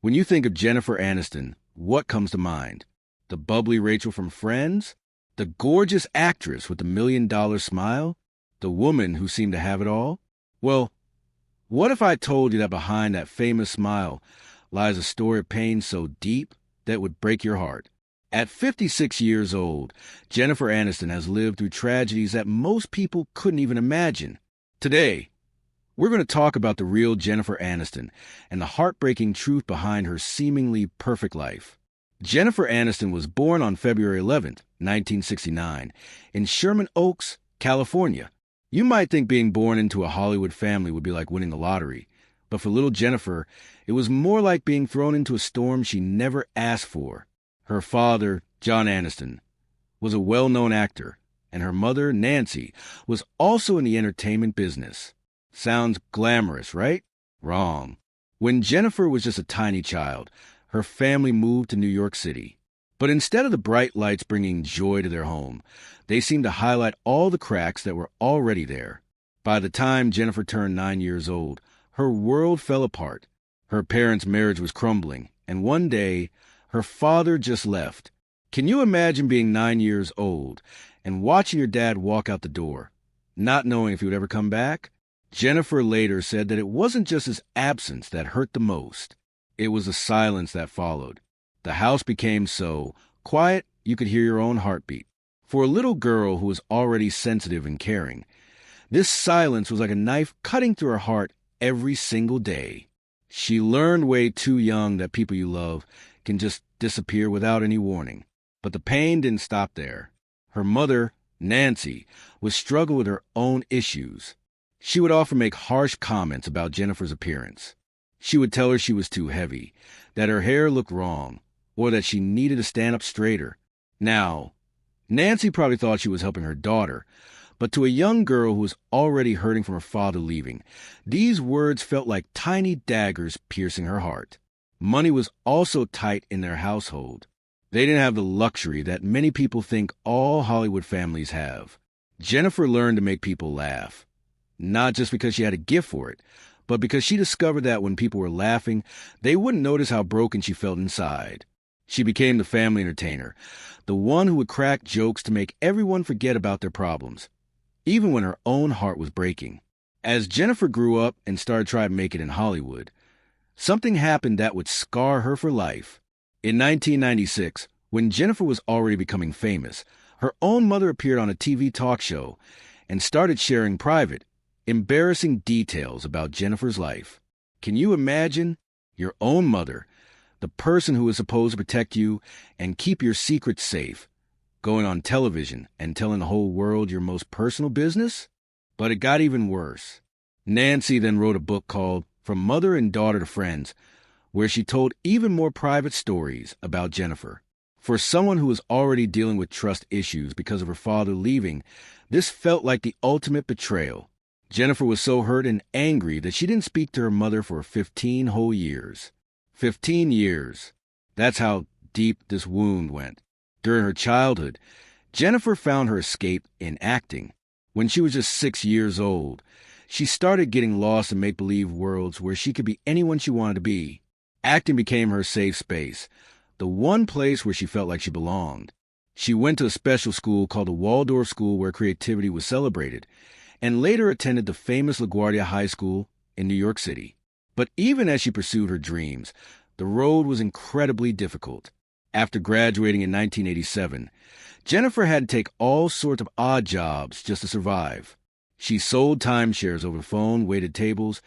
When you think of Jennifer Aniston, what comes to mind? The bubbly Rachel from Friends? The gorgeous actress with the $1 million smile? The woman who seemed to have it all? Well, what if I told you that behind that famous smile lies a story of pain so deep that it would break your heart? At 56 years old, Jennifer Aniston has lived through tragedies that most people couldn't even imagine. Today, we're going to talk about the real Jennifer Aniston and the heartbreaking truth behind her seemingly perfect life. Jennifer Aniston was born on February 11th, 1969, in Sherman Oaks, California. You might think being born into a Hollywood family would be like winning the lottery, but for little Jennifer, it was more like being thrown into a storm she never asked for. Her father, John Aniston, was a well-known actor, and her mother, Nancy, was also in the entertainment business. Sounds glamorous, right? Wrong. When Jennifer was just a tiny child, her family moved to New York City. But instead of the bright lights bringing joy to their home, they seemed to highlight all the cracks that were already there. By the time Jennifer turned 9 years old, her world fell apart. Her parents' marriage was crumbling, and one day, her father just left. Can you imagine being 9 years old and watching your dad walk out the door, not knowing if he would ever come back? Jennifer later said that it wasn't just his absence that hurt the most. It was the silence that followed. The house became so quiet you could hear your own heartbeat. For a little girl who was already sensitive and caring, this silence was like a knife cutting through her heart every single day. She learned way too young that people you love can just disappear without any warning. But the pain didn't stop there. Her mother, Nancy, would struggle with her own issues. She would often make harsh comments about Jennifer's appearance. She would tell her she was too heavy, that her hair looked wrong, or that she needed to stand up straighter. Now, Nancy probably thought she was helping her daughter, but to a young girl who was already hurting from her father leaving, these words felt like tiny daggers piercing her heart. Money was also tight in their household. They didn't have the luxury that many people think all Hollywood families have. Jennifer learned to make people laugh. Not just because she had a gift for it, but because she discovered that when people were laughing, they wouldn't notice how broken she felt inside. She became the family entertainer, the one who would crack jokes to make everyone forget about their problems, even when her own heart was breaking. As Jennifer grew up and started trying to make it in Hollywood, something happened that would scar her for life. In 1996, when Jennifer was already becoming famous, her own mother appeared on a TV talk show and started sharing private, embarrassing details about Jennifer's life. Can you imagine? Your own mother, the person who was supposed to protect you and keep your secrets safe, going on television and telling the whole world your most personal business? But it got even worse. Nancy then wrote a book called From Mother and Daughter to Friends, where she told even more private stories about Jennifer. For someone who was already dealing with trust issues because of her father leaving, this felt like the ultimate betrayal. Jennifer was so hurt and angry that she didn't speak to her mother for 15 whole years. 15 years. That's how deep this wound went. During her childhood, Jennifer found her escape in acting. When she was just 6 years old, she started getting lost in make-believe worlds where she could be anyone she wanted to be. Acting became her safe space, the one place where she felt like she belonged. She went to a special school called the Waldorf School where creativity was celebrated, and later attended the famous LaGuardia High School in New York City. But even as she pursued her dreams, the road was incredibly difficult. After graduating in 1987, Jennifer had to take all sorts of odd jobs just to survive. She sold timeshares over the phone, waited tables,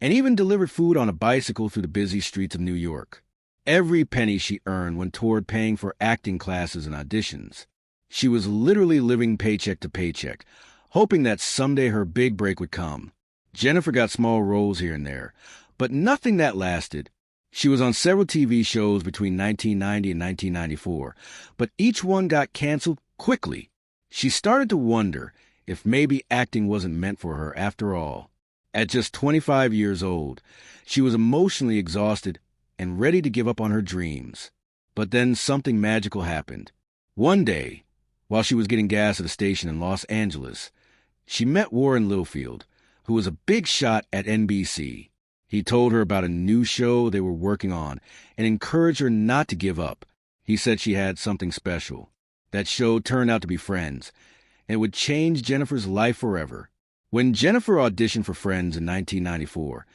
and even delivered food on a bicycle through the busy streets of New York. Every penny she earned went toward paying for acting classes and auditions. She was literally living paycheck to paycheck, hoping that someday her big break would come. Jennifer got small roles here and there, but nothing that lasted. She was on several TV shows between 1990 and 1994, but each one got canceled quickly. She started to wonder if maybe acting wasn't meant for her after all. At just 25 years old, she was emotionally exhausted and ready to give up on her dreams. But then something magical happened. One day, while she was getting gas at a station in Los Angeles, she met Warren Littlefield, who was a big shot at NBC. He told her about a new show they were working on and encouraged her not to give up. He said she had something special. That show turned out to be Friends, and it would change Jennifer's life forever. When Jennifer auditioned for Friends in 1994,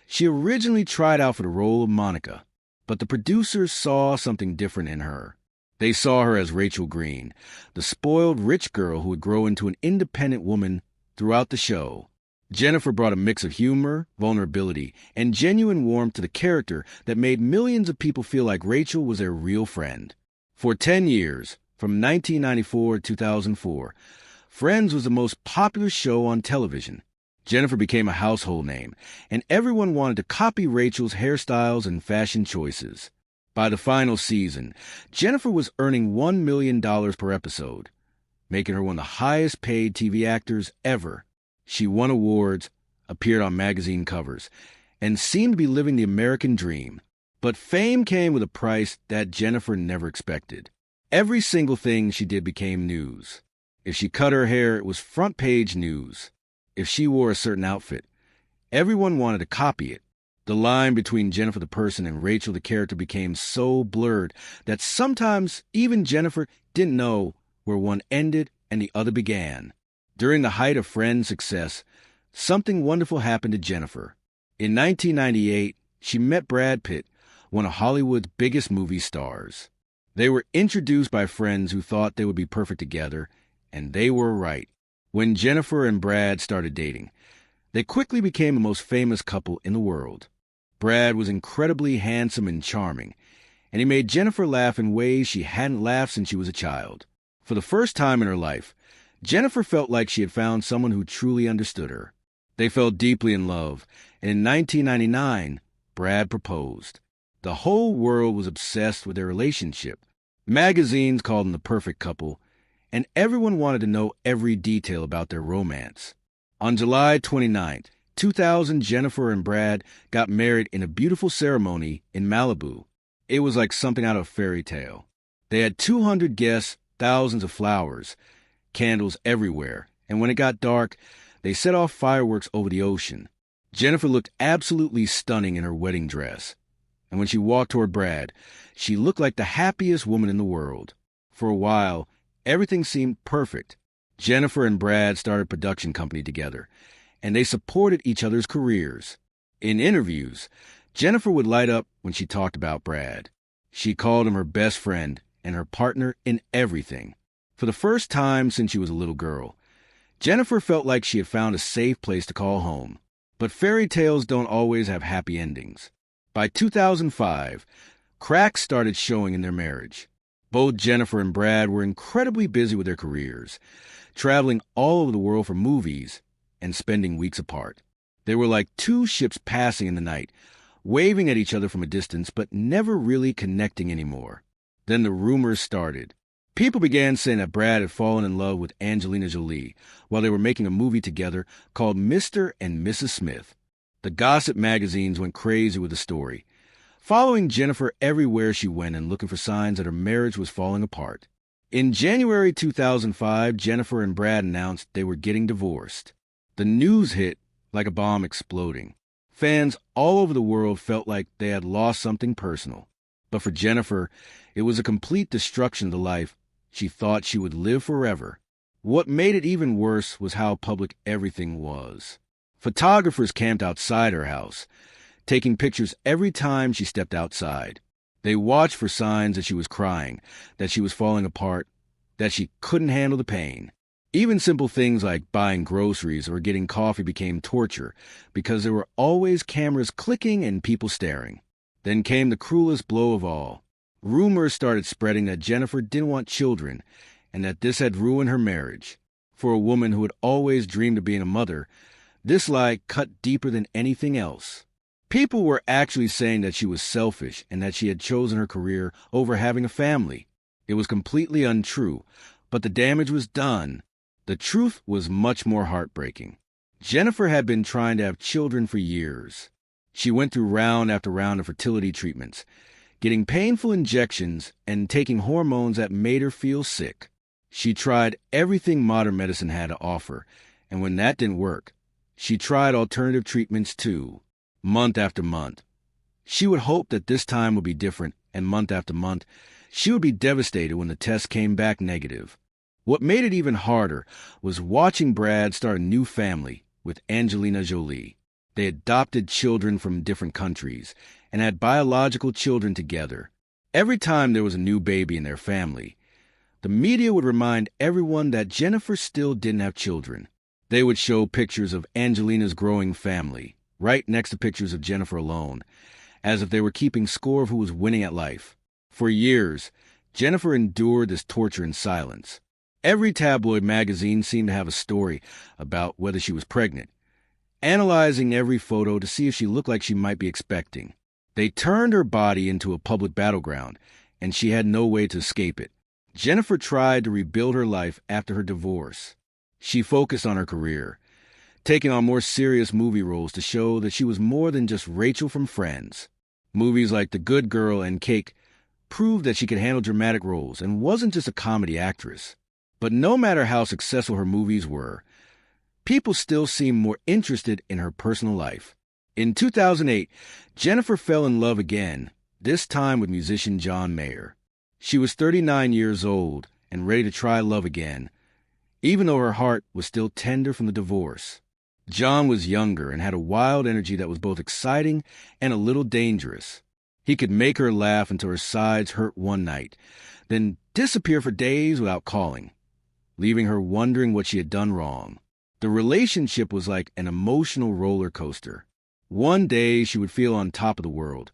she originally tried out for the role of Monica, but the producers saw something different in her. They saw her as Rachel Green, the spoiled rich girl who would grow into an independent woman throughout the show. Jennifer brought a mix of humor, vulnerability, and genuine warmth to the character that made millions of people feel like Rachel was their real friend. For 10 years, from 1994 to 2004, Friends was the most popular show on television. Jennifer became a household name, and everyone wanted to copy Rachel's hairstyles and fashion choices. By the final season, Jennifer was earning $1 million per episode, making her one of the highest-paid TV actors ever. She won awards, appeared on magazine covers, and seemed to be living the American dream. But fame came with a price that Jennifer never expected. Every single thing she did became news. If she cut her hair, it was front-page news. If she wore a certain outfit, everyone wanted to copy it. The line between Jennifer the person and Rachel the character became so blurred that sometimes even Jennifer didn't know where one ended and the other began. During the height of Friends' success, something wonderful happened to Jennifer. In 1998, she met Brad Pitt, one of Hollywood's biggest movie stars. They were introduced by friends who thought they would be perfect together, and they were right. When Jennifer and Brad started dating, they quickly became the most famous couple in the world. Brad was incredibly handsome and charming, and he made Jennifer laugh in ways she hadn't laughed since she was a child. For the first time in her life, Jennifer felt like she had found someone who truly understood her. They fell deeply in love, and in 1999, Brad proposed. The whole world was obsessed with their relationship. Magazines called them the perfect couple, and everyone wanted to know every detail about their romance. On July 29, 2000, Jennifer and Brad got married in a beautiful ceremony in Malibu. It was like something out of a fairy tale. They had 200 guests, thousands of flowers, candles everywhere, and when it got dark, they set off fireworks over the ocean. Jennifer looked absolutely stunning in her wedding dress, and when she walked toward Brad, she looked like the happiest woman in the world. For a while, everything seemed perfect. Jennifer and Brad started a production company together, and they supported each other's careers. In interviews, Jennifer would light up when she talked about Brad. She called him her best friend and her partner in everything. For the first time since she was a little girl, Jennifer felt like she had found a safe place to call home. But fairy tales don't always have happy endings. By 2005, cracks started showing in their marriage. Both Jennifer and Brad were incredibly busy with their careers, traveling all over the world for movies and spending weeks apart. They were like two ships passing in the night, waving at each other from a distance, but never really connecting anymore. Then the rumors started. People began saying that Brad had fallen in love with Angelina Jolie while they were making a movie together called Mr. and Mrs. Smith. The gossip magazines went crazy with the story, following Jennifer everywhere she went and looking for signs that her marriage was falling apart. In January 2005, Jennifer and Brad announced they were getting divorced. The news hit like a bomb exploding. Fans all over the world felt like they had lost something personal. But for Jennifer, it was a complete destruction of the life she thought she would live forever. What made it even worse was how public everything was. Photographers camped outside her house, taking pictures every time she stepped outside. They watched for signs that she was crying, that she was falling apart, that she couldn't handle the pain. Even simple things like buying groceries or getting coffee became torture because there were always cameras clicking and people staring. Then came the cruelest blow of all. Rumors started spreading that Jennifer didn't want children and that this had ruined her marriage. For a woman who had always dreamed of being a mother, this lie cut deeper than anything else. People were actually saying that she was selfish and that she had chosen her career over having a family. It was completely untrue, but the damage was done. The truth was much more heartbreaking. Jennifer had been trying to have children for years. She went through round after round of fertility treatments, getting painful injections and taking hormones that made her feel sick. She tried everything modern medicine had to offer, and when that didn't work, she tried alternative treatments too. month after month. She would hope that this time would be different, and month after month, she would be devastated when the test came back negative. What made it even harder was watching Brad start a new family with Angelina Jolie. They adopted children from different countries and had biological children together. Every time there was a new baby in their family, the media would remind everyone that Jennifer still didn't have children. They would show pictures of Angelina's growing family, right next to pictures of Jennifer alone, as if they were keeping score of who was winning at life. For years, Jennifer endured this torture in silence. Every tabloid magazine seemed to have a story about whether she was pregnant, analyzing every photo to see if she looked like she might be expecting. They turned her body into a public battleground, and she had no way to escape it. Jennifer tried to rebuild her life after her divorce. She focused on her career, taking on more serious movie roles to show that she was more than just Rachel from Friends. Movies like The Good Girl and Cake proved that she could handle dramatic roles and wasn't just a comedy actress. But no matter how successful her movies were, people still seemed more interested in her personal life. In 2008, Jennifer fell in love again, this time with musician John Mayer. She was 39 years old and ready to try love again, even though her heart was still tender from the divorce. John was younger and had a wild energy that was both exciting and a little dangerous. He could make her laugh until her sides hurt one night, then disappear for days without calling, leaving her wondering what she had done wrong. The relationship was like an emotional roller coaster. One day she would feel on top of the world,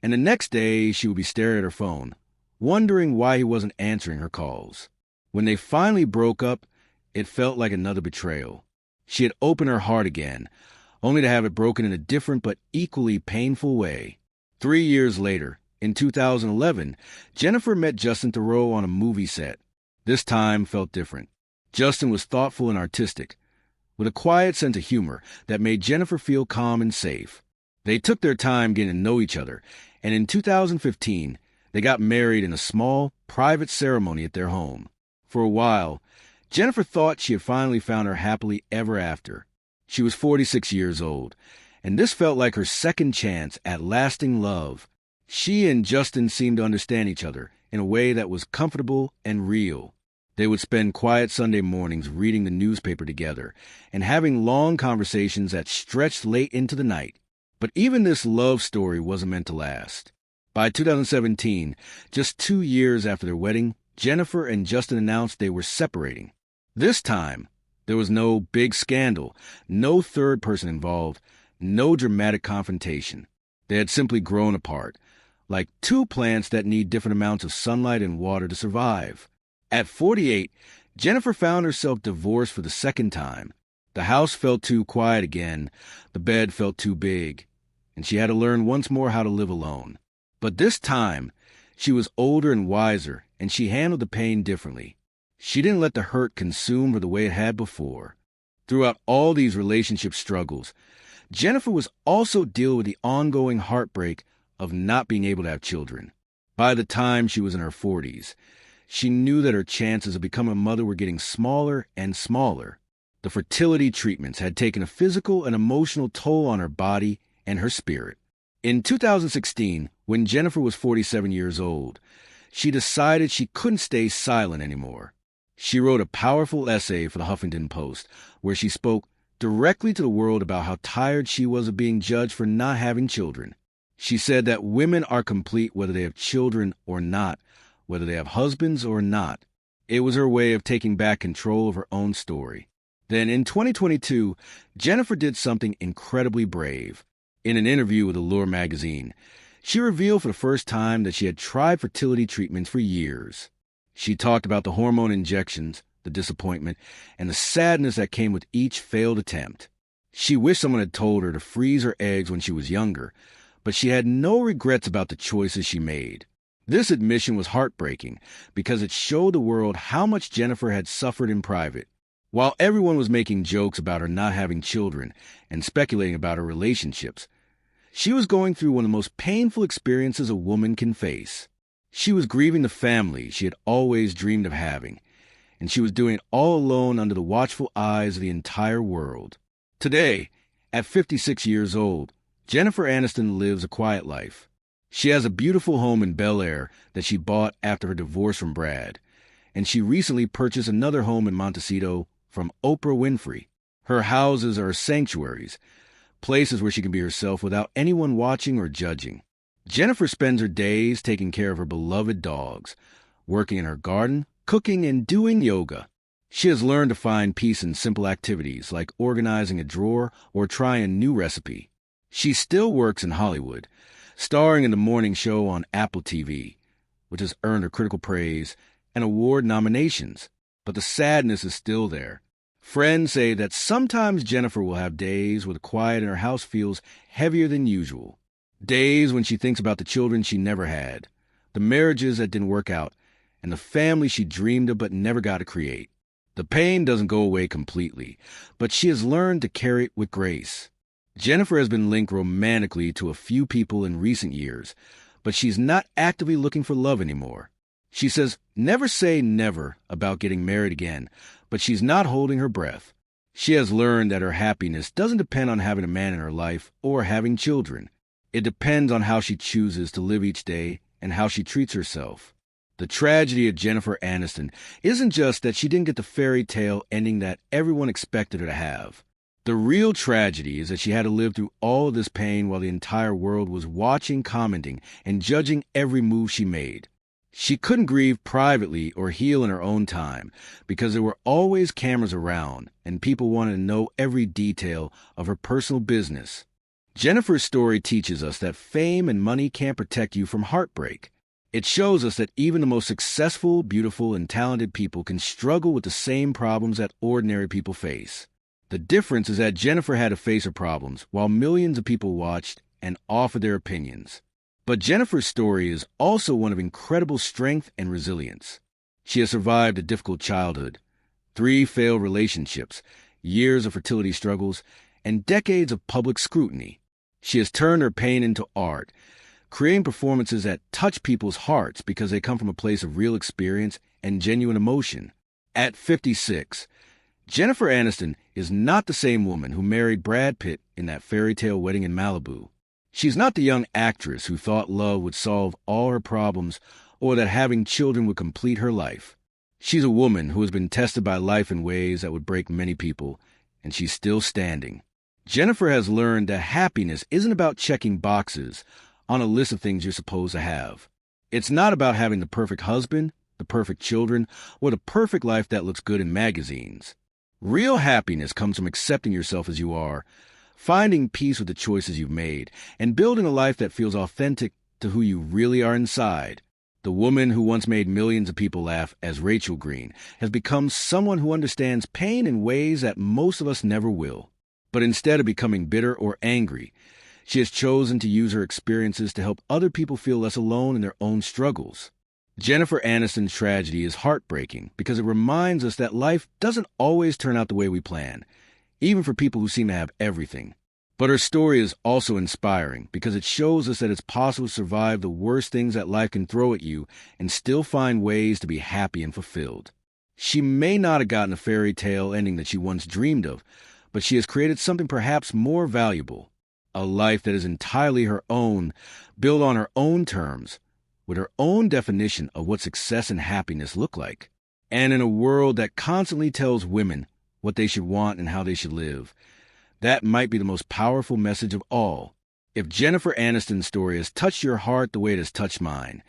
and the next day she would be staring at her phone, wondering why he wasn't answering her calls. When they finally broke up, it felt like another betrayal. She had opened her heart again, only to have it broken in a different but equally painful way. 3 years later, in 2011, Jennifer met Justin Theroux on a movie set. This time felt different. Justin was thoughtful and artistic, with a quiet sense of humor that made Jennifer feel calm and safe. They took their time getting to know each other, and in 2015, they got married in a small, private ceremony at their home. For a while, Jennifer thought she had finally found her happily ever after. She was 46 years old, and this felt like her second chance at lasting love. She and Justin seemed to understand each other in a way that was comfortable and real. They would spend quiet Sunday mornings reading the newspaper together and having long conversations that stretched late into the night. But even this love story wasn't meant to last. By 2017, just 2 years after their wedding, Jennifer and Justin announced they were separating. This time, there was no big scandal, no third person involved, no dramatic confrontation. They had simply grown apart, like two plants that need different amounts of sunlight and water to survive. At 48, Jennifer found herself divorced for the second time. The house felt too quiet again, the bed felt too big, and she had to learn once more how to live alone. But this time, she was older and wiser, and she handled the pain differently. She didn't let the hurt consume her the way it had before. Throughout all these relationship struggles, Jennifer was also dealing with the ongoing heartbreak of not being able to have children. By the time she was in her 40s, she knew that her chances of becoming a mother were getting smaller and smaller. The fertility treatments had taken a physical and emotional toll on her body and her spirit. In 2016, when Jennifer was 47 years old, she decided she couldn't stay silent anymore. She wrote a powerful essay for the Huffington Post, where she spoke directly to the world about how tired she was of being judged for not having children. She said that women are complete whether they have children or not, whether they have husbands or not. It was her way of taking back control of her own story. Then in 2022, Jennifer did something incredibly brave. In an interview with Allure magazine, she revealed for the first time that she had tried fertility treatments for years. She talked about the hormone injections, the disappointment, and the sadness that came with each failed attempt. She wished someone had told her to freeze her eggs when she was younger, but she had no regrets about the choices she made. This admission was heartbreaking because it showed the world how much Jennifer had suffered in private. While everyone was making jokes about her not having children and speculating about her relationships, she was going through one of the most painful experiences a woman can face. She was grieving the family she had always dreamed of having, and she was doing it all alone under the watchful eyes of the entire world. Today, at 56 years old, Jennifer Aniston lives a quiet life. She has a beautiful home in Bel Air that she bought after her divorce from Brad, and she recently purchased another home in Montecito from Oprah Winfrey. Her houses are sanctuaries, places where she can be herself without anyone watching or judging. Jennifer spends her days taking care of her beloved dogs, working in her garden, cooking, and doing yoga. She has learned to find peace in simple activities like organizing a drawer or trying a new recipe. She still works in Hollywood, starring in the morning show on Apple TV, which has earned her critical praise and award nominations. But the sadness is still there. Friends say that sometimes Jennifer will have days where the quiet in her house feels heavier than usual. Days when she thinks about the children she never had, the marriages that didn't work out, and the family she dreamed of but never got to create. The pain doesn't go away completely, but she has learned to carry it with grace. Jennifer has been linked romantically to a few people in recent years, but she's not actively looking for love anymore. She says never say never about getting married again, but she's not holding her breath. She has learned that her happiness doesn't depend on having a man in her life or having children. It depends on how she chooses to live each day and how she treats herself. The tragedy of Jennifer Aniston isn't just that she didn't get the fairy tale ending that everyone expected her to have. The real tragedy is that she had to live through all of this pain while the entire world was watching, commenting, and judging every move she made. She couldn't grieve privately or heal in her own time because there were always cameras around and people wanted to know every detail of her personal business. Jennifer's story teaches us that fame and money can't protect you from heartbreak. It shows us that even the most successful, beautiful, and talented people can struggle with the same problems that ordinary people face. The difference is that Jennifer had to face her problems while millions of people watched and offered their opinions. But Jennifer's story is also one of incredible strength and resilience. She has survived a difficult childhood, 3 failed relationships, years of fertility struggles, and decades of public scrutiny. She has turned her pain into art, creating performances that touch people's hearts because they come from a place of real experience and genuine emotion. At 56, Jennifer Aniston is not the same woman who married Brad Pitt in that fairy tale wedding in Malibu. She's not the young actress who thought love would solve all her problems or that having children would complete her life. She's a woman who has been tested by life in ways that would break many people, and she's still standing. Jennifer has learned that happiness isn't about checking boxes on a list of things you're supposed to have. It's not about having the perfect husband, the perfect children, or the perfect life that looks good in magazines. Real happiness comes from accepting yourself as you are, finding peace with the choices you've made, and building a life that feels authentic to who you really are inside. The woman who once made millions of people laugh as Rachel Green has become someone who understands pain in ways that most of us never will. But instead of becoming bitter or angry, she has chosen to use her experiences to help other people feel less alone in their own struggles. Jennifer Aniston's tragedy is heartbreaking because it reminds us that life doesn't always turn out the way we plan, even for people who seem to have everything. But her story is also inspiring because it shows us that it's possible to survive the worst things that life can throw at you and still find ways to be happy and fulfilled. She may not have gotten a fairy tale ending that she once dreamed of, but she has created something perhaps more valuable, a life that is entirely her own, built on her own terms, with her own definition of what success and happiness look like. And in a world that constantly tells women what they should want and how they should live, that might be the most powerful message of all. If Jennifer Aniston's story has touched your heart the way it has touched mine,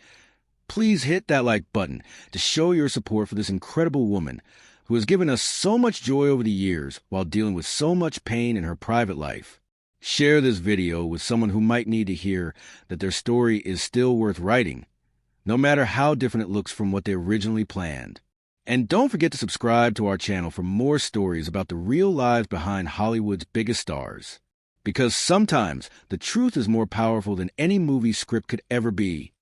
please hit that like button to show your support for this incredible woman who has given us so much joy over the years while dealing with so much pain in her private life. Share this video with someone who might need to hear that their story is still worth writing, no matter how different it looks from what they originally planned. And don't forget to subscribe to our channel for more stories about the real lives behind Hollywood's biggest stars. Because sometimes the truth is more powerful than any movie script could ever be.